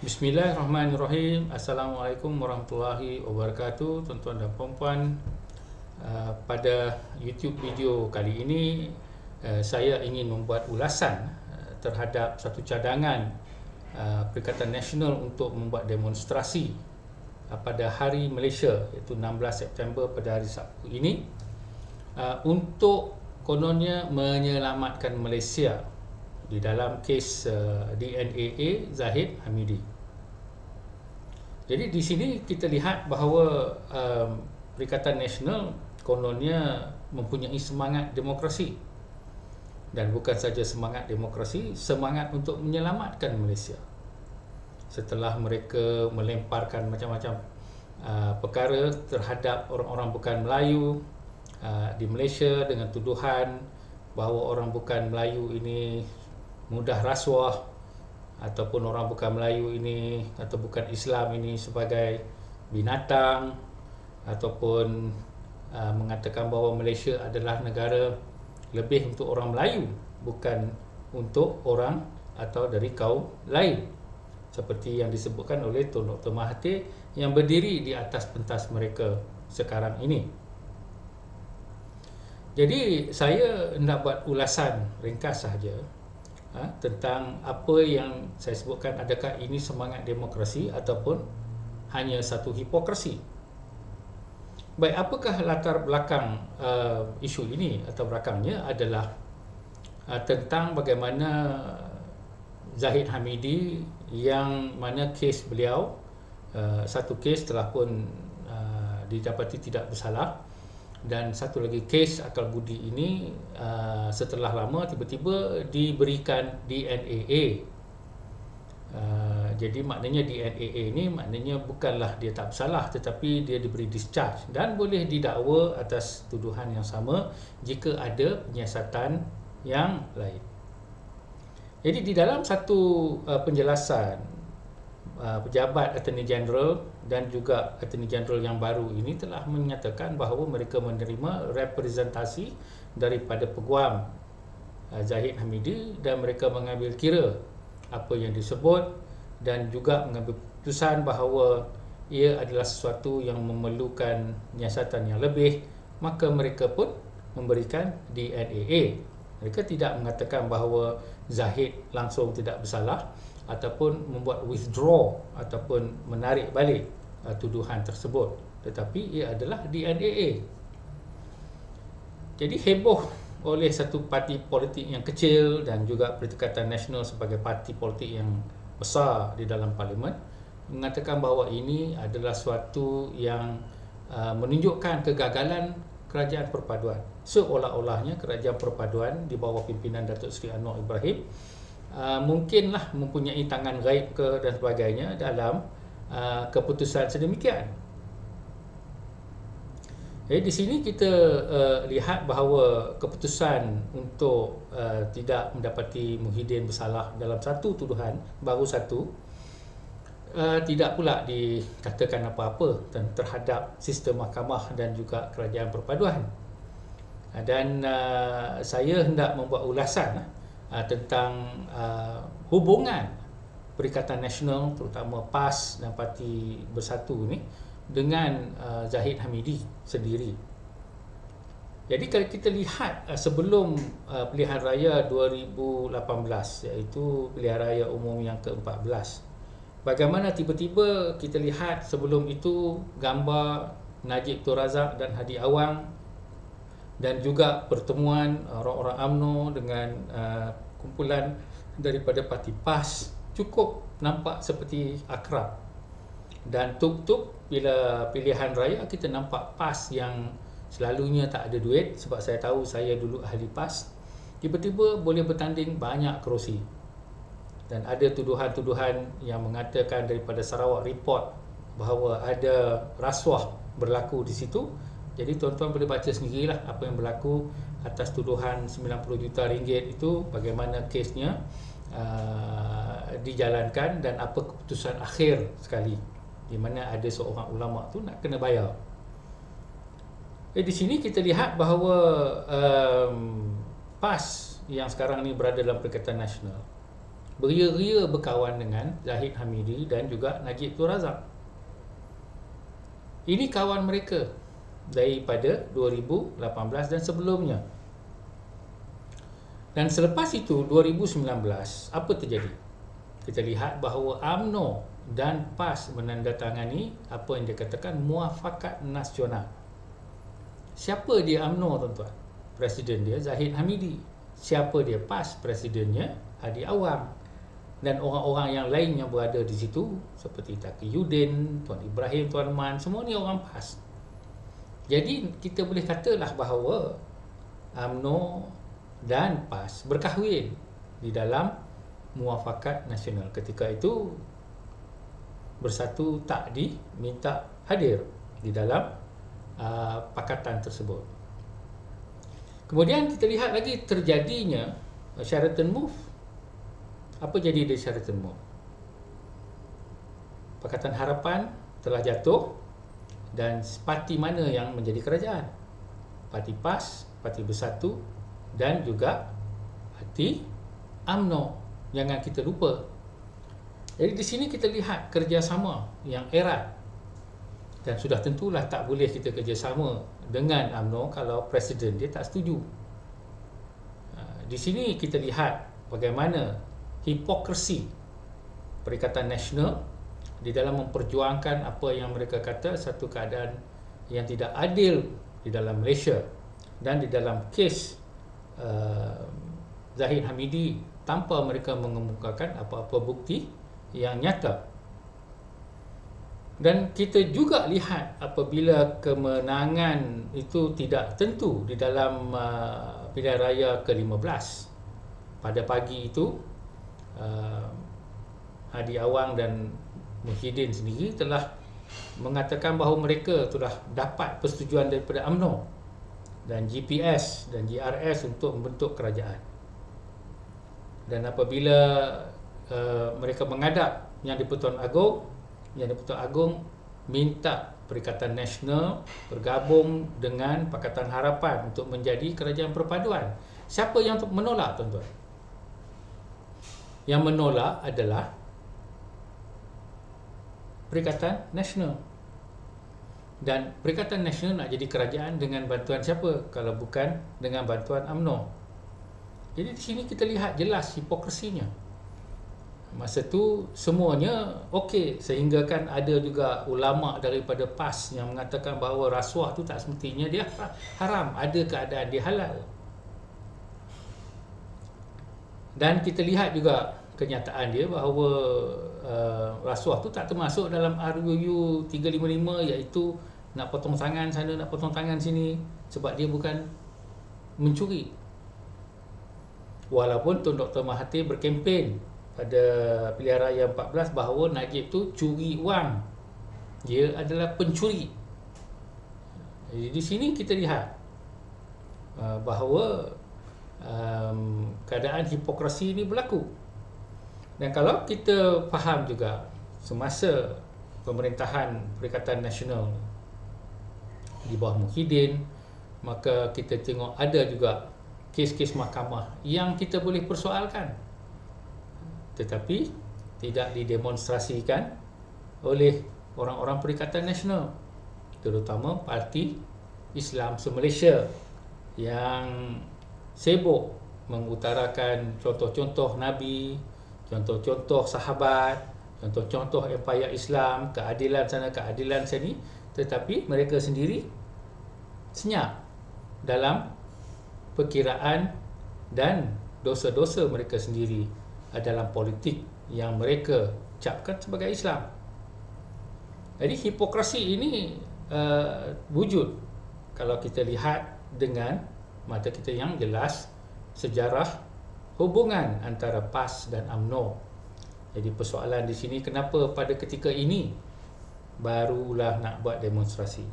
Bismillahirrahmanirrahim. Assalamualaikum warahmatullahi wabarakatuh, tuan-tuan dan puan-puan. Pada YouTube video kali ini, saya ingin membuat ulasan terhadap satu cadangan Perikatan Nasional untuk membuat demonstrasi pada Hari Malaysia, iaitu 16 September pada hari Sabtu ini, untuk kononnya menyelamatkan Malaysia di dalam kes DNAA Zahid Hamidi. Jadi di sini kita lihat bahawa Perikatan Nasional kononnya mempunyai semangat demokrasi, dan bukan saja semangat demokrasi, semangat untuk menyelamatkan Malaysia. Setelah mereka melemparkan macam-macam perkara terhadap orang-orang bukan Melayu di Malaysia dengan tuduhan bahawa orang bukan Melayu ini mudah rasuah, ataupun orang bukan Melayu ini atau bukan Islam ini sebagai binatang, ataupun mengatakan bahawa Malaysia adalah negara lebih untuk orang Melayu, bukan untuk orang atau dari kaum lain, seperti yang disebutkan oleh Tun Dr. Mahathir yang berdiri di atas pentas mereka sekarang ini. Jadi saya nak buat ulasan ringkas sahaja tentang apa yang saya sebutkan, adakah ini semangat demokrasi ataupun hanya satu hipokrasi. Baik, apakah latar belakang isu ini atau belakangnya adalah tentang bagaimana Zahid Hamidi, yang mana kes beliau, satu kes telah pun didapati tidak bersalah, dan satu lagi kes akal budi ini setelah lama tiba-tiba diberikan DNAA. Jadi maknanya DNAA ini maknanya bukanlah dia tak bersalah, tetapi dia diberi discharge dan boleh didakwa atas tuduhan yang sama jika ada penyiasatan yang lain. Jadi di dalam satu penjelasan pejabat Attorney General dan juga Attorney General yang baru ini telah menyatakan bahawa mereka menerima representasi daripada peguam Zahid Hamidi, dan mereka mengambil kira apa yang disebut dan juga mengambil keputusan bahawa ia adalah sesuatu yang memerlukan nyiasatan yang lebih, maka mereka pun memberikan DNAA. Mereka tidak mengatakan bahawa Zahid langsung tidak bersalah ataupun membuat withdraw ataupun menarik balik tuduhan tersebut, tetapi ia adalah DNAA. Jadi heboh oleh satu parti politik yang kecil dan juga Perikatan Nasional sebagai parti politik yang besar di dalam parlimen mengatakan bahawa ini adalah suatu yang menunjukkan kegagalan kerajaan perpaduan. Seolah-olahnya kerajaan perpaduan di bawah pimpinan Datuk Seri Anwar Ibrahim mungkinlah mempunyai tangan gaib ke dan sebagainya dalam keputusan sedemikian. Jadi di sini kita lihat bahawa keputusan untuk tidak mendapati Muhyiddin bersalah dalam satu tuduhan, baru satu, tidak pula dikatakan apa-apa terhadap sistem mahkamah dan juga kerajaan perpaduan. Dan saya hendak membuat ulasan tentang hubungan Perikatan Nasional, terutama PAS dan Parti Bersatu ni dengan Zahid Hamidi sendiri. Jadi kalau kita lihat sebelum pilihan raya 2018, iaitu pilihan raya umum yang ke-14, bagaimana tiba-tiba kita lihat sebelum itu gambar Najib Tun Razak dan Hadi Awang, dan juga pertemuan orang-orang UMNO dengan kumpulan daripada parti PAS cukup nampak seperti akrab. Dan tuk-tuk bila pilihan raya kita nampak PAS yang selalunya tak ada duit, sebab saya tahu saya dulu ahli PAS, tiba-tiba boleh bertanding banyak kerusi. Dan ada tuduhan-tuduhan yang mengatakan daripada Sarawak Report bahawa ada rasuah berlaku di situ. Jadi tuan-tuan boleh baca sendirilah apa yang berlaku atas tuduhan 90 juta ringgit itu, bagaimana kesnya dijalankan dan apa keputusan akhir sekali, di mana ada seorang ulama tu nak kena bayar. Di sini kita lihat bahawa PAS yang sekarang ni berada dalam Perikatan Nasional beria-ria berkawan dengan Zahid Hamidi dan juga Najib Tun Razak. Ini kawan mereka daripada 2018 dan sebelumnya. Dan selepas itu 2019, apa terjadi? Kita lihat bahawa UMNO dan PAS menandatangani apa yang dikatakan muafakat nasional. Siapa dia UMNO, tuan-tuan? Presiden dia Zahid Hamidi. Siapa dia PAS? Presidennya Hadi Awang. Dan orang-orang yang lain yang berada di situ seperti Taqiyuddin, Tuan Ibrahim, Tuan Man, semua ni orang PAS. Jadi kita boleh katalah bahawa UMNO dan PAS berkahwin di dalam muafakat nasional. Ketika itu Bersatu tak diminta hadir di dalam pakatan tersebut. Kemudian kita lihat lagi terjadinya Sheraton Move. Apa jadi di Sheraton Move? Pakatan Harapan telah jatuh dan parti mana yang menjadi kerajaan? Parti PAS, Parti Bersatu dan juga parti UMNO. Jangan kita lupa. Jadi di sini kita lihat kerjasama yang erat. Dan sudah tentulah tak boleh kita kerjasama dengan UMNO kalau presiden dia tak setuju. Di sini kita lihat bagaimana hipokrisi Perikatan Nasional di dalam memperjuangkan apa yang mereka kata satu keadaan yang tidak adil di dalam Malaysia. Dan di dalam kes Zahid Hamidi tanpa mereka mengemukakan apa-apa bukti yang nyata. Dan kita juga lihat apabila kemenangan itu tidak tentu di dalam pilihan raya ke-15. Pada pagi itu Hadi Awang dan Muhyiddin sendiri telah mengatakan bahawa mereka telah dapat persetujuan daripada UMNO dan GPS dan GRS untuk membentuk kerajaan. Dan apabila mereka menghadap Yang di-Pertuan Agong minta Perikatan Nasional bergabung dengan Pakatan Harapan untuk menjadi kerajaan perpaduan. Siapa yang menolak, tuan-tuan? Yang menolak adalah Perikatan Nasional. Dan Perikatan Nasional nak jadi kerajaan dengan bantuan siapa kalau bukan dengan bantuan UMNO? Jadi di sini kita lihat jelas hipokrisinya. Masa tu semuanya okey, sehingga kan ada juga ulama daripada PAS yang mengatakan bahawa rasuah tu tak semestinya dia haram, ada keadaan dia halal. Dan kita lihat juga kenyataan dia bahawa rasuah tu tak termasuk dalam RUU 355, iaitu nak potong tangan sana, nak potong tangan sini, sebab dia bukan mencuri. Walaupun Tun Dr. Mahathir berkempen pada pilihan raya 14 bahawa Najib tu curi wang, dia adalah pencuri. Jadi di sini kita lihat bahawa keadaan hipokrasi ini berlaku. Dan kalau kita faham juga semasa pemerintahan Perikatan Nasional di bawah Muhyiddin, maka kita tengok ada juga kes-kes mahkamah yang kita boleh persoalkan, tetapi tidak didemonstrasikan oleh orang-orang Perikatan Nasional, terutama Parti Islam se-Malaysia yang sibuk mengutarakan contoh-contoh Nabi, contoh-contoh sahabat, contoh-contoh empayar Islam, keadilan sana, keadilan sini, tetapi mereka sendiri senyap dalam perkiraan dan dosa-dosa mereka sendiri dalam politik yang mereka capkan sebagai Islam. Jadi hipokrasi ini wujud kalau kita lihat dengan mata kita yang jelas sejarah hubungan antara PAS dan UMNO. Jadi persoalan di sini, kenapa pada ketika ini barulah nak buat demonstrasi?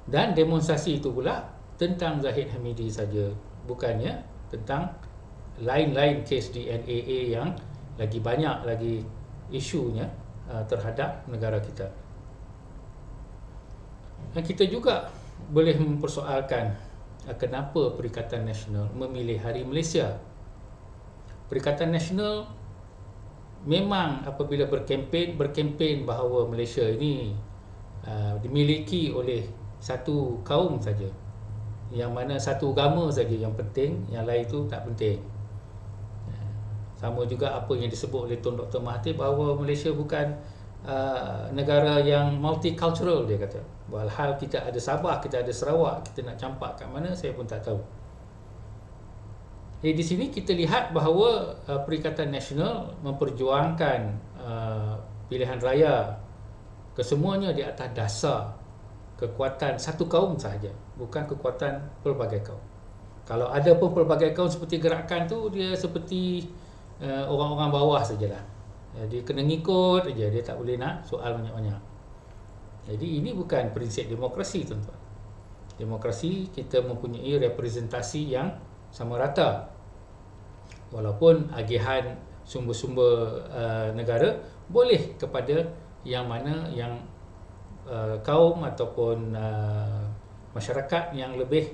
Dan demonstrasi itu pula tentang Zahid Hamidi saja, bukannya tentang lain-lain kes di NAA yang lagi banyak lagi isunya terhadap negara kita. Dan kita juga boleh mempersoalkan kenapa Perikatan Nasional memilih Hari Malaysia Perikatan Nasional memang apabila berkempen bahawa Malaysia ini dimiliki oleh satu kaum saja, yang mana satu agama saja yang penting, yang lain itu tak penting. Sama juga apa yang disebut oleh Tun Dr. Mahathir bahawa Malaysia bukan negara yang multicultural, dia kata. Walhal kita ada Sabah, kita ada Sarawak, kita nak campak kat mana saya pun tak tahu. Di sini kita lihat bahawa Perikatan Nasional memperjuangkan pilihan raya kesemuanya di atas dasar kekuatan satu kaum sahaja, bukan kekuatan pelbagai kaum. Kalau ada pun pelbagai kaum seperti gerakan tu, dia seperti orang-orang bawah sajalah. Dia kena ngikut aja, dia tak boleh nak soal banyak-banyak. Jadi ini bukan prinsip demokrasi, tuan-tuan. Demokrasi, kita mempunyai representasi yang sama rata. Walaupun agihan sumber-sumber negara boleh kepada yang mana yang kaum ataupun masyarakat yang lebih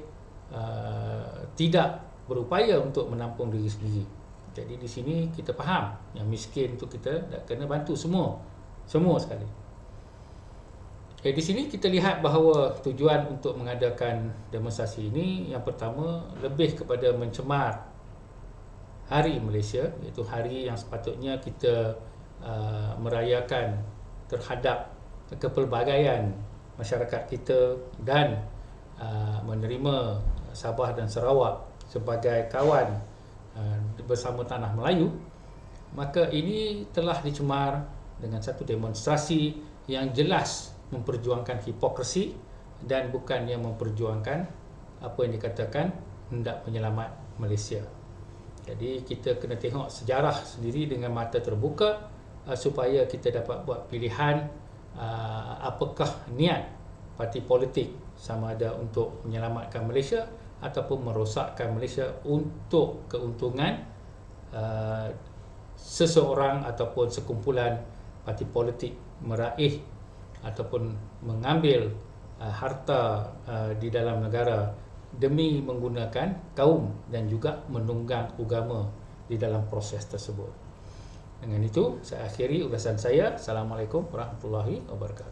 tidak berupaya untuk menampung diri sendiri. Jadi di sini kita faham yang miskin tu kita kena bantu semua sekali. Di sini kita lihat bahawa tujuan untuk mengadakan demonstrasi ini, yang pertama lebih kepada mencemar Hari Malaysia, iaitu hari yang sepatutnya kita merayakan terhadap kepelbagaian masyarakat kita dan menerima Sabah dan Sarawak sebagai kawan bersama tanah Melayu. Maka ini telah dicemar dengan satu demonstrasi yang jelas memperjuangkan hipokrasi dan bukan yang memperjuangkan apa yang dikatakan hendak menyelamat Malaysia. Jadi kita kena tengok sejarah sendiri dengan mata terbuka supaya kita dapat buat pilihan apakah niat parti politik, sama ada untuk menyelamatkan Malaysia ataupun merosakkan Malaysia untuk keuntungan seseorang ataupun sekumpulan parti politik meraih ataupun mengambil harta di dalam negara demi menggunakan kaum dan juga menunggang agama di dalam proses tersebut. Dengan itu, saya akhiri ulasan saya. Assalamualaikum warahmatullahi wabarakatuh.